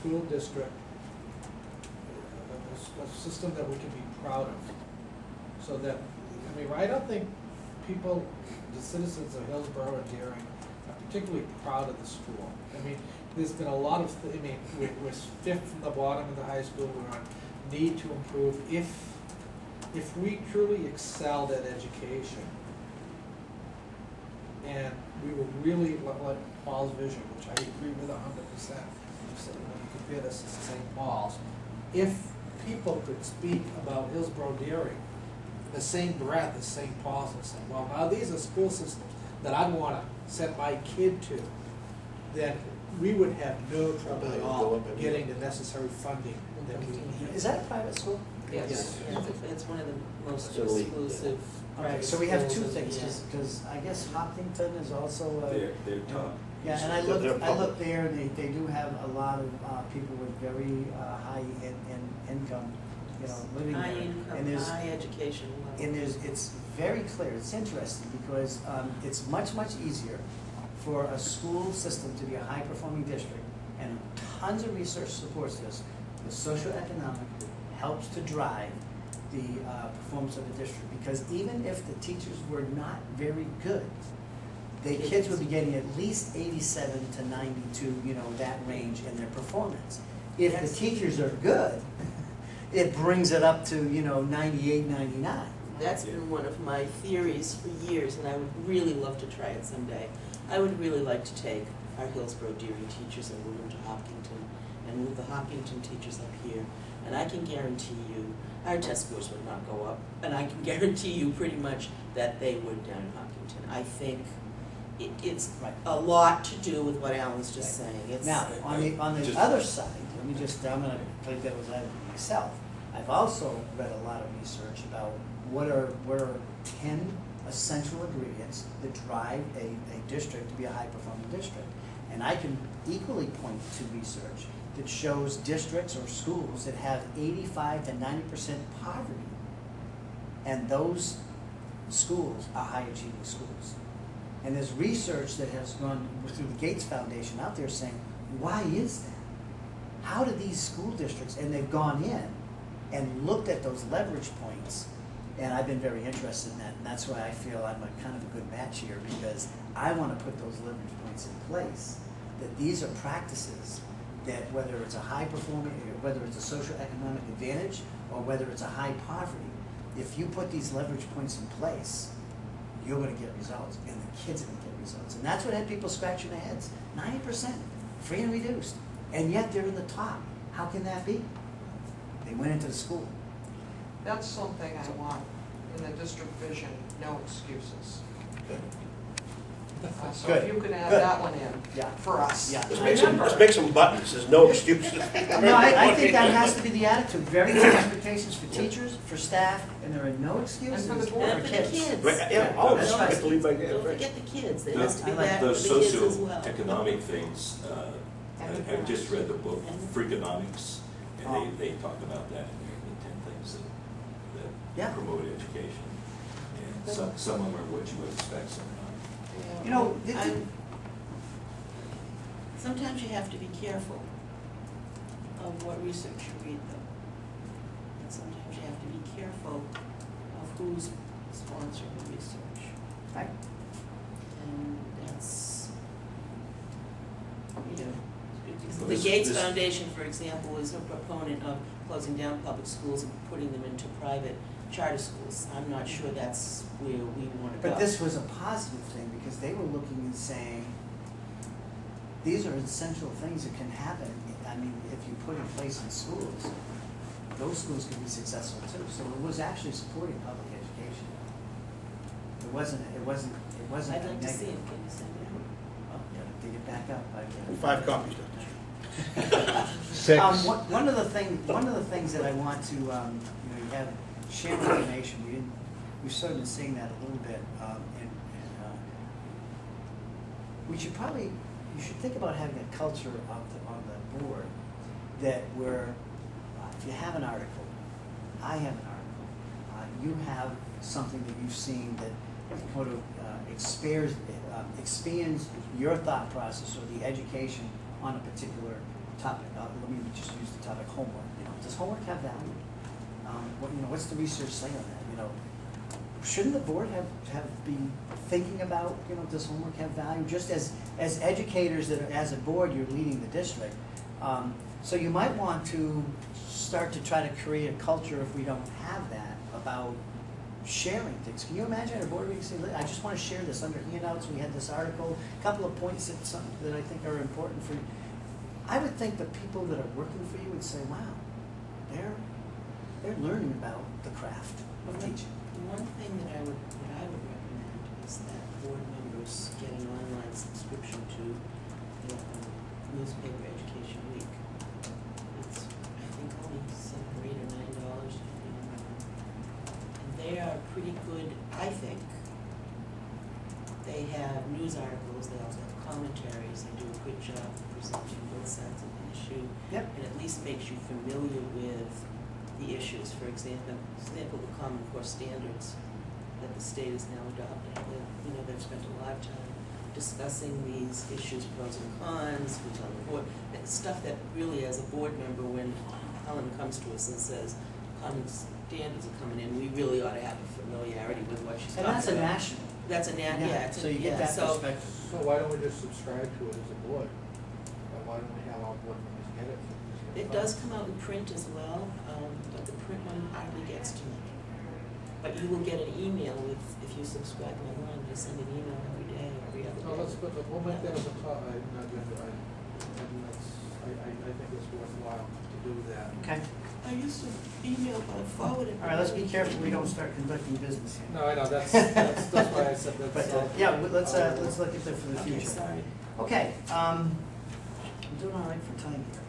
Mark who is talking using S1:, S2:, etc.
S1: school district, a system that we can be proud of. So that, I mean, I don't think people, the citizens of Hillsboro and Deering are particularly proud of the school. I mean, there's been a lot of, I mean, we're fifth from the bottom of the high school, we're on need to improve. If we truly excelled at education, and we were really like Paul's vision, which I agree with 100%, you said when you compare this to St. Paul's, if people could speak about Hillsboro Deering the same breath as St. Paul's and say, well, now these are school systems that I'd want to send my kid to, then we would have no trouble at all getting the necessary funding that we need.
S2: Is that a private school?
S3: Yes.
S1: Yes.
S3: It's one of the most
S4: It's elite,
S3: exclusive
S2: Okay,
S3: private
S2: so we have two
S3: schools,
S2: things,
S3: yeah.
S2: because I guess Hopkinton is also a.
S4: They're top.
S2: Yeah, and I
S4: They're
S2: looked
S4: public.
S2: there, and they do have a lot of people with very high income, you know, living there.
S3: High
S2: And
S3: income,
S2: there's,
S3: high education level.
S2: and it's very clear, it's interesting, because it's much easier for a school system to be a high-performing district, and tons of research supports this. The socioeconomic helps to drive the performance of the district, because even if the teachers were not very good, the kids would be getting at least 87 to 92, you know, that range in their performance. If the teachers are good, it brings it up to, you know, 98, 99.
S3: That's been one of my theories for years, and I would really love to try it someday. I would really like to take our Hillsboro Deering teachers and move them to Hopkinton, and move the Hopkinton teachers up here. And I can guarantee you, our test scores would not go up, and I can guarantee you pretty much that they would down in Hopkinton. I think it's
S2: Right.
S3: a lot to do with what Alan's just saying. It's,
S2: Now, on the other side, I'm going to play devil's advocate myself. I've also read a lot of research about what are 10 essential ingredients that drive a district to be a high-performing district. And I can equally point to research that shows districts or schools that have 85 to 90% poverty. And those schools are high-achieving schools. And there's research that has gone through the Gates Foundation out there saying, why is that? How do these school districts, and they've gone in and looked at those leverage points, and I've been very interested in that, and that's why I feel I'm a kind of a good match here, because I want to put those leverage points in place, that these are practices that whether it's a high performing, or whether it's a socioeconomic advantage, or whether it's a high poverty, if you put these leverage points in place, you're going to get results, and the kids are going to get results. And that's what had people scratching their heads. 90%, free and reduced. And yet they're in the top. How can that be? They went into the school.
S5: That's something I want in the district vision, no excuses. So
S2: Good.
S5: if you could add
S2: Good.
S5: that one in
S2: Yeah.
S5: for us.
S2: Yeah.
S4: Let's make some buttons, there's no excuses.
S2: No, I think that has to be the attitude. Very good expectations for teachers, for staff, and there are no excuses
S5: And for the board.
S3: and for the kids.
S4: Right, yeah, oh,
S2: That's
S4: I
S2: right.
S4: believe I
S3: Don't
S4: get
S3: forget the kids. There
S6: The-
S3: has to be
S2: I like
S3: that for the
S6: Those
S3: kids as well.
S6: socioeconomic things, I've just read the book Freakonomics, and they talk about that in there, the 10 things
S2: Yeah.
S6: that promote education. And some of them are what you would expect, some are not.
S2: You know,
S3: Sometimes you have to be careful of what research you read, though. And sometimes you have to be careful of who's sponsoring the research.
S2: Right.
S3: And that's, you know,
S6: Well,
S3: the
S6: this-
S3: Gates
S6: this-
S3: Foundation, for example, is a proponent of closing down public schools and putting them into private charter schools. I'm not sure that's where we want to go.
S2: But this was a positive thing, because they were looking and saying, these are essential things that can happen. I mean, if you put in place in schools, those schools can be successful too. So it was actually supporting public education. It wasn't
S3: I'd
S2: a
S3: like to
S2: negative.
S3: see it. Can you send it out?
S2: Oh, yeah, dig it back up.
S4: 5 copies, Dr.
S2: One of the things that I want to, you have shared information. We've sort of been seeing that a little bit, and we should probably, you should think about having a culture on the board that where, if you have an article, I have an article, you have something that you've seen that kind of expands your thought process or the education on a particular topic. Let me just use the topic homework. You know, does homework have value? What's the research say on that? You know, shouldn't the board have been thinking about, does homework have value? Just as educators that are, as a board, you're leading the district. So you might want to start to try to create a culture, if we don't have that, about sharing things. Can you imagine a board meeting saying, I just want to share this under handouts, we had this article, a couple of points that I think are important for you. I would think the people that are working for you would say, wow, they're learning about the craft of teaching.
S3: One thing that I would recommend is that board members get an online subscription to the newspaper Education Week. It's, I think, only $7 or $8 or $9, and they are pretty good, I think. They have news articles, they also have commentaries, they do a good job of presenting both sides of the issue.
S2: Yep.
S3: And at least makes you familiar with the issues. For example, the Common Core standards that the state has now adopted. They've spent a lot of time discussing these issues, pros and cons, who's on the board. It's stuff that really, as a board member, when Helen comes to us and says, common standards are coming in, we really ought to have a familiarity with what she's talking about.
S2: And that's a national.
S3: That's a yeah.
S2: So you get that perspective.
S1: So why don't we just subscribe to it as a board? Or why don't we have our board members get it?
S3: It does come out in print as well, but the print one hardly gets to me. But you will get an email if you subscribe online. They send an email every day, every other day.
S1: No, we'll make that as a top, I think it's worthwhile to do that.
S2: Okay.
S3: I used to email by forward.
S2: All right, let's be careful we don't start conducting business here.
S1: No, I know, that's why I said that.
S2: But, yeah, let's look at that for the
S3: Okay,
S2: future.
S3: sorry.
S2: Okay, I'm doing all right for time here.